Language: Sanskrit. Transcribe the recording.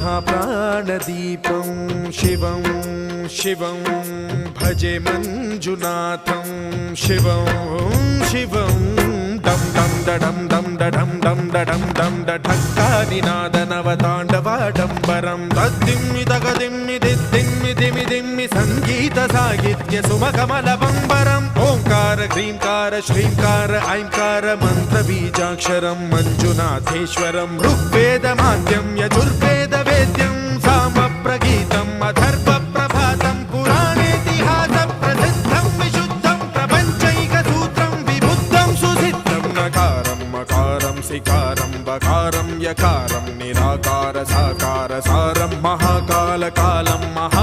महाप्राणदीपं शिवं शिवं भजे मञ्जुनाथं शिवं शिवं डं डं डडं डं डडं डं डडं डं डढक्कानिनादनवताण्डवाडम्बरं तद्दिम्मि तगदिम्मि दिद्दिम्मि दिमि दिम्मि सङ्गीतसाहित्य सुमकमलबम्बरम् ओङ्कार ह्रीङ्कार श्रीङ्कार ऐङ्कार मन्त्रबीजाक्षरं मञ्जुनाथेश्वरं ऋग्वेदमाद्यं यजुर्वेदवेद्यं सामप्रगीतम् अथर्वप्रभातं पुराणेतिहासप्रसिद्धं विशुद्धं प्रपञ्चैकसूत्रं विबुद्धं सुसिद्धं नकारं मकारं सिकारं बकारं यकारं निराकार साकार सारं महाकालकालं महा